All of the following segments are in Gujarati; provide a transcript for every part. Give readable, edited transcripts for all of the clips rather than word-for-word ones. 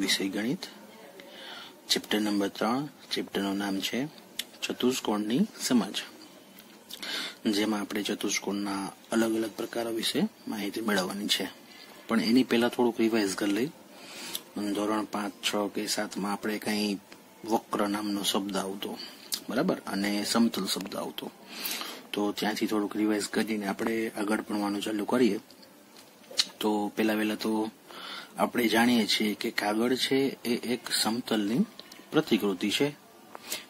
વિષય ગણિત, ચેપ્ટર નંબર 3. ચેપ્ટરનું નામ છે ચતુષ્કોણની સમજ, જેમાં આપણે ચતુષ્કોણના અલગ અલગ પ્રકારો વિશે માહિતી મેળવવાની છે. પણ એની પહેલા થોડુંક રિવાઇઝ કરી લઈ. ધોરણ 5, 6 કે 7માં આપણે કઈ વક્ર નામનો શબ્દ આવતો, બરાબર, અને સમતલ શબ્દ આવતો. તો ત્યાંથી થોડુંક રિવાઇઝ કરીને આપણે આગળ ભણવાનું ચાલુ કરીએ. તો પહેલા તો આપણે જાણીએ છીએ કે કાગળ છે એ એક સમતલની પ્રતિકૃતિ છે.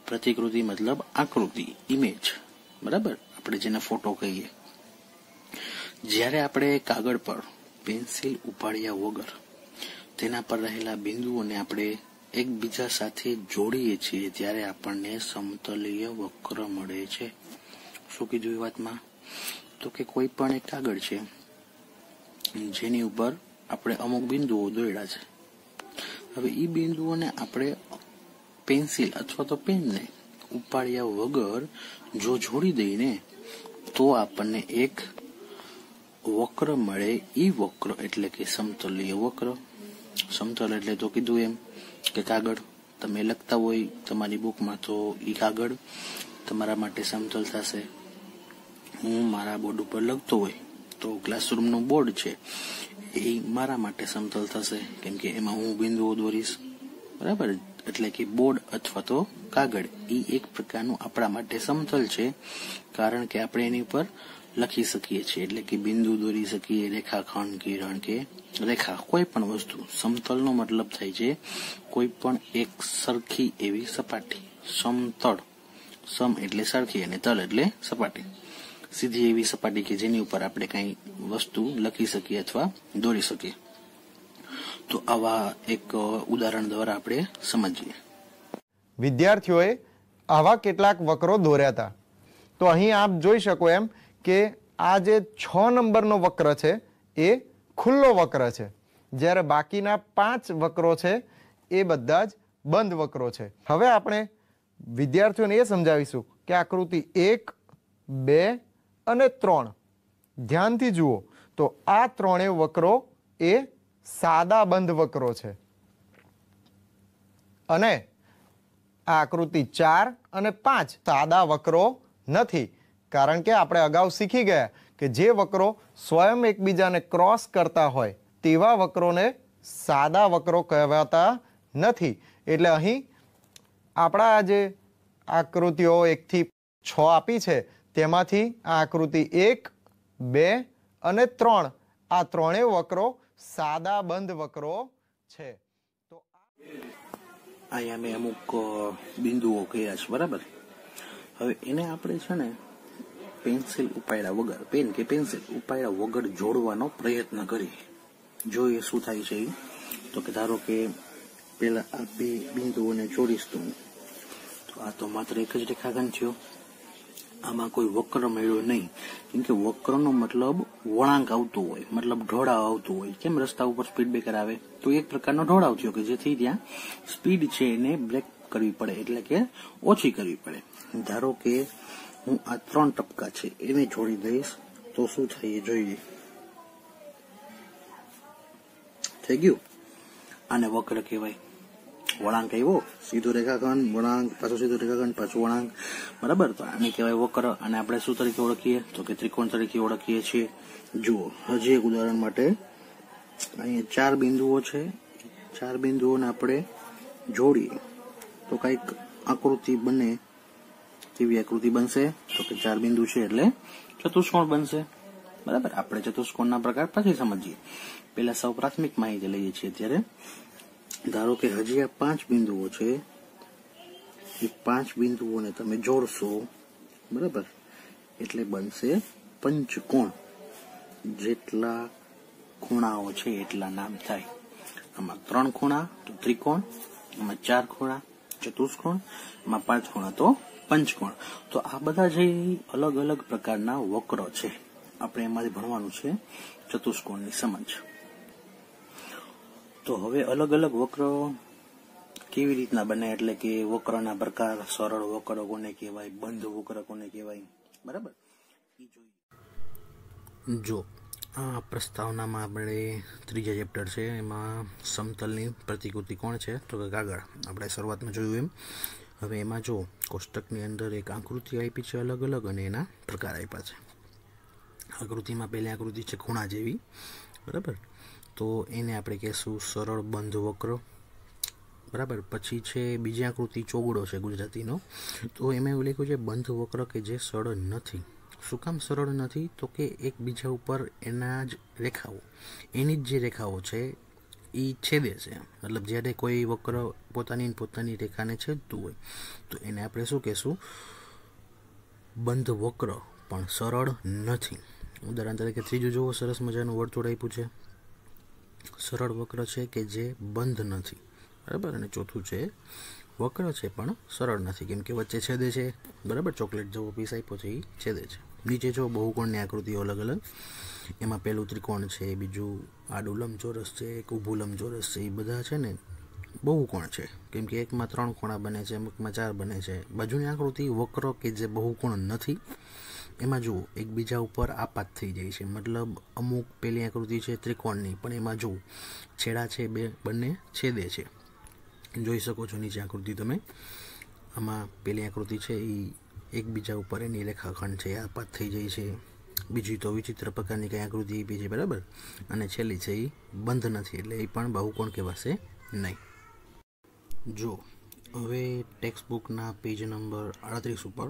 પ્રતિકૃતિ મતલબ આકૃતિ, ઇમેજ, બરાબર, આપણે જેને ફોટો કહીએ. જ્યારે આપણે કાગળ પર પેન્સિલ ઉપાડ્યા વગર તેના પર રહેલા બિંદુઓને આપણે એકબીજા સાથે જોડીએ છીએ ત્યારે આપણને સમતલીય વક્ર મળે છે. શું કીધું એ વાતમાં? તો કે કોઈ પણ એક કાગળ છે જેની ઉપર આપણે અમુક બિંદુઓ દોર્યા છે. હવે એ બિંદુઓને આપણે પેન્સિલ અથવા તો પેનને ઉપાડ્યા વગર જો જોડી દઈને તો આપણને એક વક્ર મળે. એ વક્ર એટલે કે સમતલીય વક્ર. સમતલ એટલે તો કીધું એમ કે કાગળ તમે લખતા હોય તમારી બુકમાં, તો એ કાગળ તમારા માટે સમતલ થશે. હું મારા બોર્ડ ઉપર લખતો હોય તો ક્લાસરૂમનું બોર્ડ છે એ મારા માટે સમતલ થશે, કેમ કે એમાં હું બિંદુઓ દોરીશ, બરાબર. એટલે કે બોર્ડ અથવા તો કાગળ એ એક પ્રકારનું આપણા માટે સમતલ છે, કારણ કે આપણે એની ઉપર લખી શકીએ છીએ, એટલે કે બિંદુ દોરી શકીએ, રેખાખંડ, કિરણ કે રેખા, કોઈ પણ વસ્તુ. સમતલનો મતલબ થાય છે કોઈ પણ એક સરખી એવી સપાટી. સમતળ, સમ એટલે સરખી અને તલ એટલે સપાટી, સીધી એવી સપાટી કે જેની ઉપર આપણે કઈ વસ્તુ લખી શકીએ અથવા દોરી શકીએ. તો આવા એક ઉદાહરણ દ્વારા આપણે સમજીએ. વિદ્યાર્થીઓએ આવા કેટલાક વક્રો દોર્યા હતા. તો અહીં આપ જોઈ શકો એમ કે આ જે 6 નંબરનો વક્ર છે એ ખુલ્લો વક્ર છે, જ્યારે બાકીના 5 વક્રો છે એ બધા જ બંધ વક્રો છે. હવે આપણે વિદ્યાર્થીઓને એ સમજાવીશું કે આકૃતિ 1, 2 અને 3 ધ્યાનથી જુઓ તો આ ત્રણેય વક્રો એ સાદા બંધ વક્રો છે, અને આ આકૃતિ 4 અને 5 સાદા વક્રો નથી, કારણ કે આપણે અગાઉ શીખી ગયા કે જે વક્રો સ્વયં એકબીજાને ક્રોસ કરતા હોય તેવા વક્રોને સાદા વક્રો કહેવાતા નથી. એટલે અહીં આપણા જે આકૃતિઓ 1 થી 6 આપી છે તેમાંથી આ આકૃતિ 1, 2 અને 3 આ ત્રણેય વક્રો સાદા બંધ વક્રો છે. તો અહીંયા મેં અમુક બિંદુઓ કહ્યા છે, બરાબર. હવે એને આપણે છે ને પેન્સિલ ઉપાડ્યા વગર, પેન કે પેન્સિલ ઉપાડ્યા વગર જોડવાનો પ્રયત્ન કરીએ. જોઈએ શું થાય છે. તો કે ધારો કે પેલા આ બે બિંદુઓને જોડીશ તો આ તો માત્ર એક જ રેખાખંડ થયો, આમાં કોઈ વક્ર મળ્યો નહીં, કેમ કે વક્રનો મતલબ વળાંક આવતું હોય, મતલબ ઢોળાવ આવતું હોય. કેમ રસ્તા ઉપર સ્પીડ બ્રેકર આવે તો એક પ્રકારનો ઢોળાવ થયો કે જેથી ત્યાં સ્પીડ છે એને બ્રેક કરવી પડે, એટલે કે ઓછી કરવી પડે. ધારો કે હું આ 3 ટપકા છે એને જોડી દઈશ તો શું થાય એ જોઈએ. થઈ ગયું. આને વક્ર કહેવાય. વળાંક આવ્યો, સીધો રેખાખંડ, વળાંક, પાછો સીધો રેખાખંડ, પાછું વળાંક, બરાબર. તો આને કહેવાય વક્ર. અને આપણે શું તરીકે ઓળખીએ તો કે ત્રિકોણ તરીકે ઓળખીએ છીએ. જુઓ, હજી એક ઉદાહરણ માટે અહીંયા 4 બિંદુઓ છે. 4 બિંદુઓને આપણે જોડીએ તો કઈક આકૃતિ બને. કેવી આકૃતિ બનશે તો કે 4 બિંદુ છે એટલે ચતુષ્કોણ બનશે, બરાબર. આપણે ચતુષ્કોણના પ્રકાર પછી સમજીએ. પહેલા સૌ પ્રાથમિક માહિતી લઈએ છીએ. ત્યારે ધારો કે હજી આ 5 બિંદુઓ છે, એ 5 બિંદુઓને તમે જોડશો, બરાબર, એટલે બનશે પંચકોણ. જેટલા ખૂણાઓ છે એટલા નામ થાય. આમાં 3 ખૂણા તો ત્રિકોણ, આમાં 4 ખૂણા ચતુષ્કોણ, આમાં 5 ખૂણા તો પંચકોણ. તો આ બધા જે અલગ અલગ પ્રકારના વક્રો છે, આપણે એમાંથી ભણવાનું છે ચતુષ્કોણની સમજ. તો હવે અલગ અલગ વક્રો કેવી રીતના બને, એટલે કે વક્રના પ્રકાર, સરળ વક્ર કોને કહેવાય, બંધ વક્ર કોને કહેવાય, બરાબર. જો આ પ્રસ્તાવનામાં આપણે ત્રીજા ચેપ્ટર છે એમાં સમતલની પ્રતિકૃતિ કોણ છે તો કે કાગળ આપણે શરૂઆતમાં જોયું એમ. હવે એમાં જો કોષ્ટકની અંદર એક આકૃતિ આપી છે અલગ અલગ અને એના પ્રકાર આપ્યા છે. આકૃતિમાં પહેલી આકૃતિ છે ખૂણા જેવી, બરાબર, તો એને આપણે કહેશું સરળ બંધ વક્ર, બરાબર. પછી છે બીજી આકૃતિ ચોગડો છે ગુજરાતીનો, તો એમાં એવું લખ્યું છે બંધ વક્ર કે જે સરળ નથી. શું કામ સરળ નથી? તો કે એકબીજા ઉપર એના જ રેખાઓ, એની જ જે રેખાઓ છે એ છેદે છે. મતલબ જ્યારે કોઈ વક્ર પોતાની રેખાને છેદતું હોય તો એને આપણે શું કહેશું? બંધ વક્ર, પણ સરળ નથી. ઉદાહરણ તરીકે ત્રીજું જુઓ, સરસ મજાનું વર્તુળ આપ્યું છે, સરળ વક્ર છે કે જે બંધ નથી, બરાબર. અને ચોથું છે વક્ર છે પણ સરળ નથી, કેમ કે વચ્ચે છેદે છે, બરાબર. ચોકલેટ જેવો પીસ આપ્યો છે એ છેદે છે. નીચે જો બહુકોણની આકૃતિઓ અલગ અલગ, એમાં પેલું ત્રિકોણ છે, બીજું આડું લંબચોરસ છે, એક ઊભું લંબચોરસ છે, એ બધા છે ને બહુકોણ છે, કેમ કે એકમાં 3 ખૂણા બને છે, અમુકમાં 4 બને છે. બાજુની આકૃતિ વક્ર કે જે બહુકોણ નથી, એમાં જુઓ એકબીજા ઉપર આપાત થઈ જાય છે. મતલબ અમુક પેલી આકૃતિ છે ત્રિકોણની, પણ એમાં જુઓ છેડા છે બંને છેદે છે. જોઈ શકો છો નીચે આકૃતિ તમે. આમાં પેલી આકૃતિ છે એ એકબીજા ઉપર એની રેખાખંડ છે આપાત થઈ જાય છે. બીજી તો વિચિત્ર પ્રકારની કઈ આકૃતિ આપી છે, બરાબર. અને છેલ્લી છે એ બંધ નથી, એટલે એ પણ બહુકોણ કહેવાશે નહીં. જો હવે ટેક્સ્ટ બુકના પેજ નંબર 38 ઉપર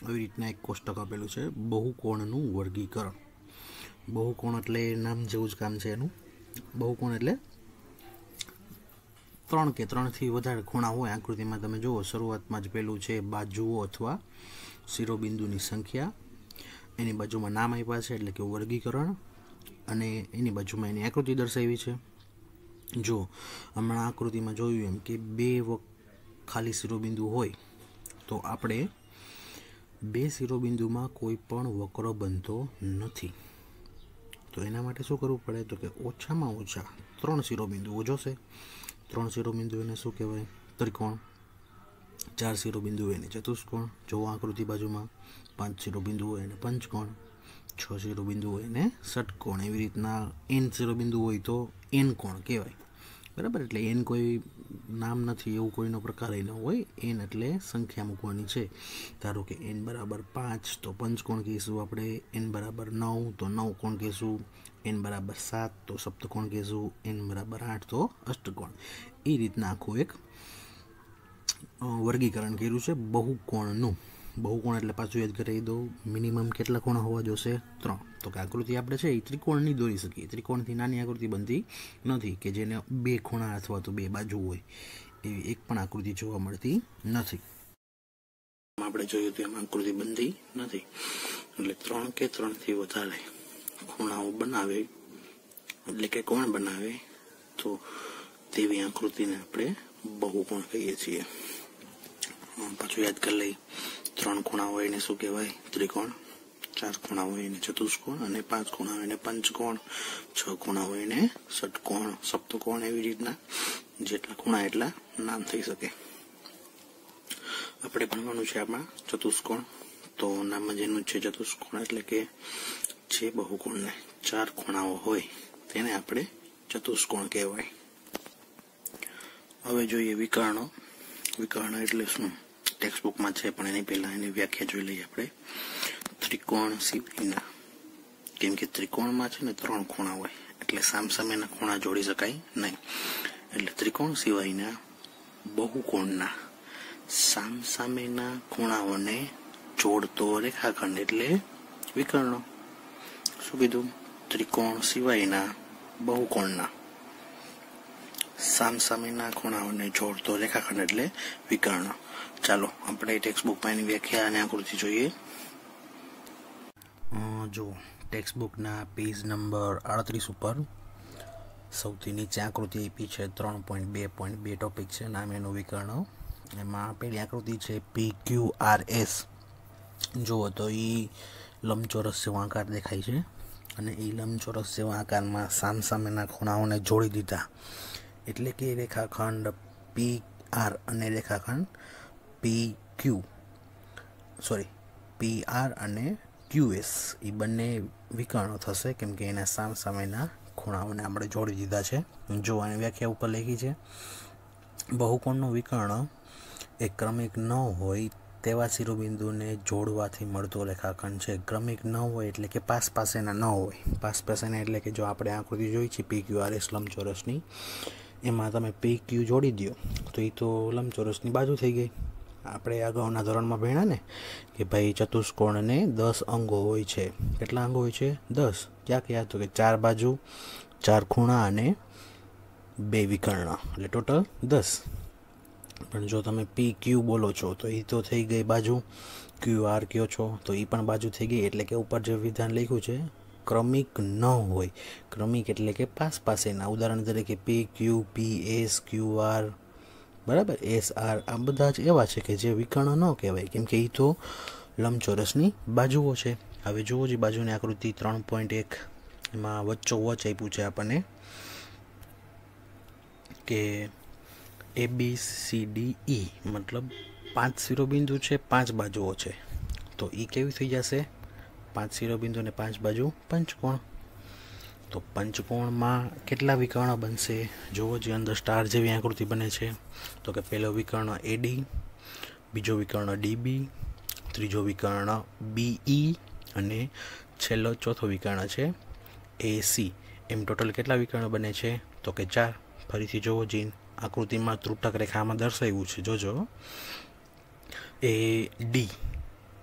આવી રીતના એક કોષ્ટક આપેલું છે, બહુકોણનું વર્ગીકરણ. બહુકોણ એટલે નામ જેવું જ કામ છે એનું. બહુકોણ એટલે 3 કે 3થી વધારે ખૂણા હોય. આકૃતિમાં તમે જુઓ શરૂઆતમાં જ પેલું છે બાજુઓ અથવા શિરોબિંદુની સંખ્યા, એની બાજુમાં નામ આપ્યા છે એટલે કે વર્ગીકરણ, અને એની બાજુમાં એની આકૃતિ દર્શાવી છે. જો હમણાં આકૃતિમાં જોયું એમ કે 2 ખાલી શિરોબિંદુ હોય તો આપણે 2 શિરોબિંદુમાં કોઈ પણ વક્ર બનતો નથી. તો એના માટે શું કરવું પડે? તો કે ઓછામાં ઓછા 3 શિરોબિંદુઓ જોશે. 3 શિરોબિંદુ એને શું કહેવાય? ત્રિકોણ. 4 શિરોબિંદુ એને ચતુષ્કોણ. જો આકૃતિ બાજુમાં 5 શિરોબિંદુ હોય એને પંચકોણ. 6 શિરોબિંદુ હોય એને ષટકોણ. એવી રીતના n શિરોબિંદુ હોય તો n કોણ કહેવાય, બરાબર. એટલે n કોઈ નામ નથી, એવું કોઈનો પ્રકાર ન હોય. n એટલે સંખ્યા મૂકવાની છે. ધારો કે n બરાબર 5 તો પંચકોણ કહીશું આપણે, n બરાબર 9 તો 9 કોણ કહીશું, n બરાબર 7 તો સપ્તકોણ કહીશું, n બરાબર 8 તો અષ્ટકોણ. એ રીતના આખું એક વર્ગીકરણ કર્યું છે બહુકોણનું. બહુકોણ એટલે પાછું યાદ કરાવી દઉં, મિનિમમ કેટલા ખૂણા હોવા જોશે? 3. તો કે આકૃતિ આપણે છે એ ત્રિકોણની દોરી શકીએ. ત્રિકોણથી નાની આકૃતિ બનતી નથી કે જેને 2 ખૂણા અથવા તો 2 બાજુ હોય, એવી એક પણ આકૃતિ જોવા મળતી નથી. આપણે જોયું તો એમાં આકૃતિ બનતી નથી. એટલે 3 કે 3થી વધારે ખૂણાઓ બનાવે એટલે કે કોણ બનાવે તો તેવી આકૃતિને આપણે બહુકોણ કહીએ છીએ. પાછું યાદ કરી લઈ, 3 ખૂણા હોય એને શું કહેવાય? ત્રિકોણ. 4 ખૂણા હોય એને ચતુષ્કોણ, અને 5 ખૂણા હોય એને પંચકોણ, 6 ખૂણા હોય એને ષટકોણ, સપ્તકોણ. એવી રીતના જેટલા ખૂણા એટલા નામ થઈ શકે. આપણે ભણવાનું છે આમાં ચતુષ્કોણ. તો નામ જ એનું છે ચતુષ્કોણ, એટલે કે જે બહુકોણને 4 ખૂણાઓ હોય તેને આપણે ચતુષ્કોણ કહેવાય. હવે જોઈએ વિકર્ણો. વિકર્ણ એટલે શું? ટેક્સ્ટ બુકમાં છે, પણ એની પહેલા એની વ્યાખ્યા જોઈ લઈએ આપણે. ત્રિકોણ સિવાયના, કેમ કે ત્રિકોણમાં છે ને 3 ખૂણા હોય એટલે સામસામેના ખૂણા જોડી શકાય નહીં. એટલે ત્રિકોણ સિવાયના બહુકોણના સામસામેના ખૂણાઓને જોડતો રેખાખંડ એટલે વિકર્ણો. શું કીધું? ત્રિકોણ સિવાયના બહુકોણના સામસામેના ખૂણાઓને જોડતો રેખાખંડ એટલે વિકર્ણ. ચાલો આપણે ટેક્સ્ટ બુકમાં એની વ્યાખ્યા અને આકૃતિ જોઈએ. જો ટેક્સ્ટ બુકના પેજ નંબર 38 ઉપર સૌથી નીચે આકૃતિ આપી છે 3.2.2 ટોપિક છે, નામ એનું વિકર્ણો. એમાં પેલી આકૃતિ છે PQRS. જુઓ તો એ લંબચોરસ જેવો આકાર દેખાય છે, અને એ લંબચોરસ જેવા આકારમાં સામસામેના ખૂણાઓને જોડી દીધા એટલે કે રેખાખંડ PR અને રેખાખંડ PR અને QS એ બંને વિકર્ણો થશે, કેમ કે એના સામસામેના ખૂણાઓને આપણે જોડી દીધા છે. જો આની વ્યાખ્યા ઉપર લખી છે, બહુકોણનો વિકર્ણ એ ક્રમિક ન હોય તેવા શિરોબિંદુને જોડવાથી મળતો રેખાખંડ છે. ક્રમિક ન હોય એટલે કે પાસેના ન હોય. પાસેના એટલે કે જો આપણે આકૃતિ જોઈ છે PQRS લંબચોરસની, એમાં તમે PQ જોડી દો તો એ તો લંબચોરસની બાજુ થઈ ગઈ. આપણે અગાઉના ધોરણમાં ભણ્યા ને કે ભાઈ ચતુષ્કોણને 10 અંગો હોય છે. કેટલા અંગો હોય છે? 10. ક્યાં તો કે 4 બાજુ, 4 ખૂણા અને 2 વિકર્ણ, એટલે ટોટલ 10. પણ જો તમે PQ બોલો છો તો એ તો થઈ ગઈ બાજુ, QR કયો છો તો એ પણ બાજુ થઈ ગઈ. એટલે કે ઉપર જે વિધાન લખ્યું છે ક્રમિક ન હોય. ક્રમિક એટલે કે પાસેના. ઉદાહરણ તરીકે PQ, PS, QR, બરાબર, SR, આ બધા જ એવા છે કે જે વિકર્ણ ન કહેવાય, કેમ કે એ તો લંબચોરસની બાજુઓ છે. હવે જુઓ જે બાજુની આકૃતિ 3.1, એમાં વચ્ચોવચ આપ્યું છે આપણને કે ABCDE, મતલબ 5 શિરોબિંદુ છે, 5 બાજુઓ છે. તો એ કેવી થઈ જશે? 5 શિરોબિંદુ અને 5 બાજુ પંચકોણ. તો પંચકોણમાં કેટલા વિકર્ણ બનશે? જુઓ જે અંદર સ્ટાર જેવી આકૃતિ બને છે. તો કે પહેલો વિકર્ણ AD, બીજો વિકર્ણ DB, ત્રીજો વિકર્ણ BE અને છેલ્લો ચોથો વિકર્ણ છે AC. એમ ટોટલ કેટલા વિકર્ણ બને છે? તો કે 4. ફરીથી જુઓ જીન આકૃતિમાં ત્રુટક રેખામાં દર્શાવ્યું છે, જોજો. AD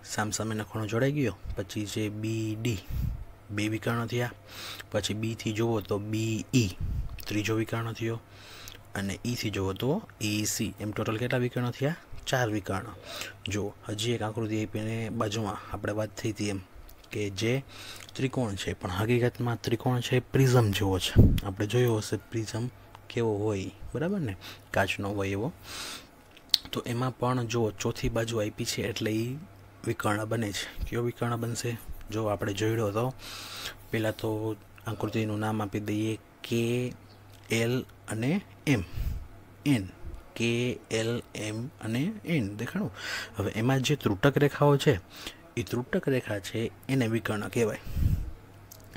સામસામેના ખૂણો જોડાઈ ગયો. પછી છે BD, 2 વિકર્ણ થયા. પછી B થી જુઓ તો BE, ત્રીજો વિકર્ણ થયો. અને E થી જુઓ તો EC. એમ ટોટલ કેટલા વિકર્ણ થયા? 4 વિકર્ણ. જો હજી એક આકૃતિ આપીને બાજુમાં આપણે વાત થઈ હતી એમ કે જે ત્રિકોણ છે, પણ હકીકતમાં ત્રિકોણ છે પ્રિઝમ જેવો છે. આપણે જોયો હશે પ્રિઝમ કેવો હોય, બરાબર ને, કાચનો હોય એવો. તો એમાં પણ જો ચોથી બાજુ આપી છે એટલે એ વિકર્ણ બને છે. કયો વિકર્ણ બનશે? જો આપણે જોયો તો પહેલાં તો આકૃતિનું નામ આપી દઈએ KL અને M. KL, M અને N દેખાણું. હવે એમાં જે ત્રુટક રેખાઓ છે એ ત્રુટક રેખા છે એને વિકર્ણ કહેવાય.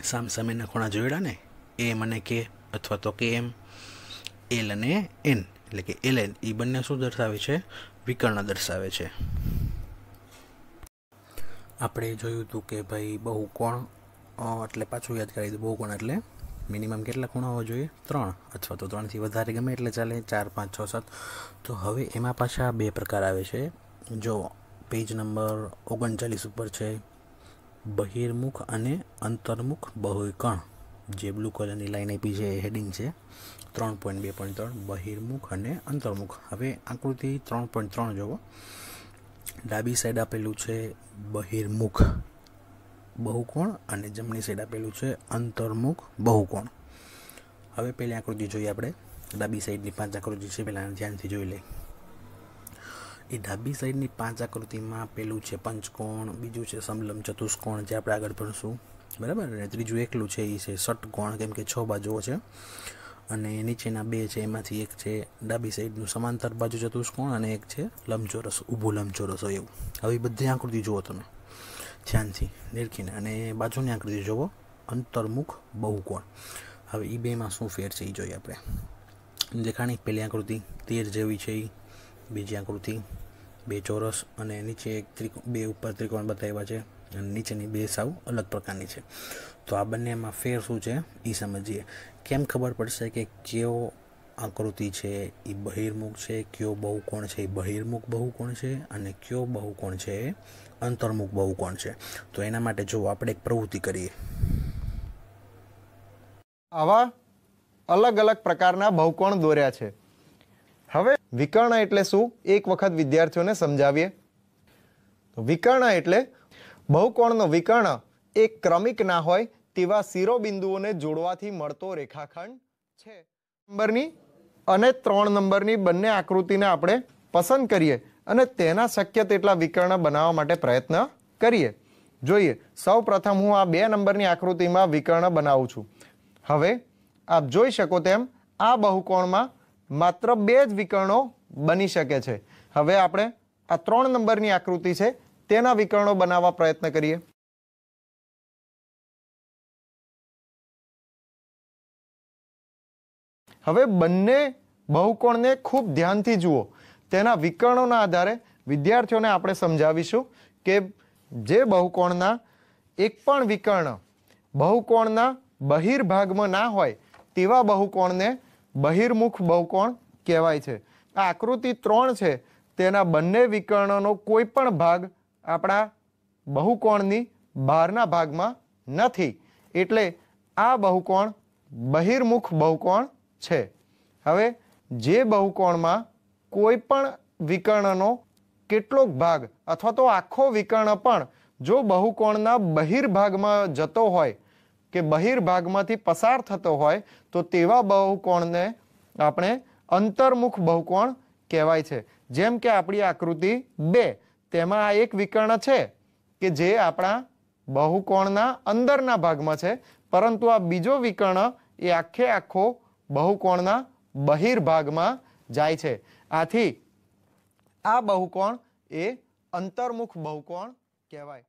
સામસામેના ખૂણા જોડ્યા ને, M અને K અથવા તો KM, L અને N એટલે કે LN, એ બંને શું દર્શાવે છે? વિકર્ણ દર્શાવે છે. આપણે જોયું હતું કે ભાઈ બહુકોણ એટલે પાછું યાદ કરાવી દઉં, બહુકોણ એટલે મિનિમમ કેટલા ખૂણા હોવા જોઈએ? 3 અથવા તો 3થી વધારે ગમે એટલે ચાલે, 4, 5, 6, 7. તો હવે એમાં પાછા 2 પ્રકાર આવે છે. જો પેજ નંબર 39 ઉપર છે બહિર્મુખ અને અંતર્મુખ બહુકોણ. જે બ્લુ કલરની લાઈન આપી છે એ હેડિંગ છે 3.2.3, બહિર્મુખ અને અંતર્મુખ. હવે આકૃતિ 3.3 જોવો. ડાબી સાઈડ આપેલું છે બહિર્મુખ બહુકોણ અને જમણી સાઈડ આપેલું છે અંતર્મુખ બહુકોણ. હવે પહેલી આકૃતિ જોઈએ આપણે. ડાબી સાઈડની 5 આકૃતિ છે, પહેલાં ધ્યાનથી જોઈ લઈએ. એ ડાબી સાઈડની 5 આકૃતિમાં પેલું છે પંચકોણ, બીજું છે સમલંબ ચતુષ્કોણ જે આપણે આગળ ભણશું, બરાબર. અને ત્રીજું એકલું છે એ છે ષટકોણ, કેમ કે 6 બાજુઓ છે. અને નીચેના 2 છે એમાંથી એક છે ડાબી સાઈડનું સમાંતર બાજુ ચતુષ્કોણ અને એક છે લંબચોરસ, ઊભું લંબચોરસ હોય એવું. હવે બધી આકૃતિ જુઓ તમે ધ્યાનથી નિરખીને, અને બાજુની આકૃતિ જુઓ અંતર્મુખ બહુકોણ. હવે એ બેમાં શું ફેર છે એ જોઈએ આપણે. દેખાણી પહેલી આકૃતિ તીર જેવી છે, એ બીજી આકૃતિ 2 ચોરસ અને નીચે એક 2 ઉપર ત્રિકોણ બતાવ્યા છે અને નીચેની 2 સાવ અલગ પ્રકારની છે. તો આ બંનેમાં ફેર શું છે એ સમજીએ. કેમ ખબર પડશે કે કયો આકૃતિ છે એ બહિર્મુખ છે, કયો બહુકોણ છે એ બહિર્મુખ બહુકોણ છે અને કયો બહુકોણ છે એ અંતર્મુખ બહુકોણ છે? તો એના માટે જો આપણે એક પ્રવૃત્તિ કરીએ. આવા અલગ અલગ પ્રકારના બહુકોણ દોર્યા છે. હવે વિકર્ણ એટલે શું એક વખત વિદ્યાર્થીઓને સમજાવીએ. વિકર્ણ એટલે બહુકોણનો વિકર્ણ એક ક્રમિક ના હોય તેવા શિરોબિંદુઓને જોડવાથી મળતો રેખાખંડ છે. નંબરની અને 3 નંબરની બંને આકૃતિને આપણે પસંદ કરીએ અને તેના શક્ય તેટલા વિકર્ણ બનાવવા માટે પ્રયત્ન કરીએ. જોઈએ, સૌ પ્રથમ હું આ 2 નંબરની આકૃતિમાં વિકર્ણ બનાવું છું. હવે આપ જોઈ શકો તેમ આ બહુકોણમાં માત્ર 2 જ વિકર્ણો બની શકે છે. હવે આપણે આ 3 નંબરની આકૃતિ છે તેના વિકર્ણો બનાવવા પ્રયત્ન કરીએ. હવે બંને બહુકોણને ખૂબ ધ્યાનથી જુઓ. તેના વિકર્ણોના આધારે વિદ્યાર્થીઓને આપણે સમજાવીશું કે જે બહુકોણના એક પણ વિકર્ણ બહુકોણના બહિર્ભાગમાં ના હોય તેવા બહુકોણને બહિર્મુખ બહુકોણ કહેવાય છે. આ આકૃતિ 3 છે તેના બંને વિકર્ણનો કોઈ પણ ભાગ આપણા બહુકોણની બહારના ભાગમાં નથી, એટલે આ બહુકોણ બહિર્મુખ બહુકોણ છે. હવે જે બહુકોણમાં કોઈ પણ વિકર્ણનો કેટલોક ભાગ અથવા તો આખો વિકર્ણ પણ જો બહુકોણના બહિર્ભાગમાં જતો હોય કે બહિર્ભાગમાંથી પસાર થતો હોય તો તેવા બહુકોણને આપણે અંતર્મુખ બહુકોણ કહેવાય છે. જેમ કે આપણી આકૃતિ 2 તેમાં આ એક વિકર્ણ છે કે જે આપણા બહુકોણના અંદરના ભાગમાં છે, પરંતુ આ બીજો વિકર્ણ એ આખે આખો બહુકોણના બહિર્ભાગમાં જાય છે. આથી આ બહુકોણ એ અંતર્મુખ બહુકોણ કહેવાય.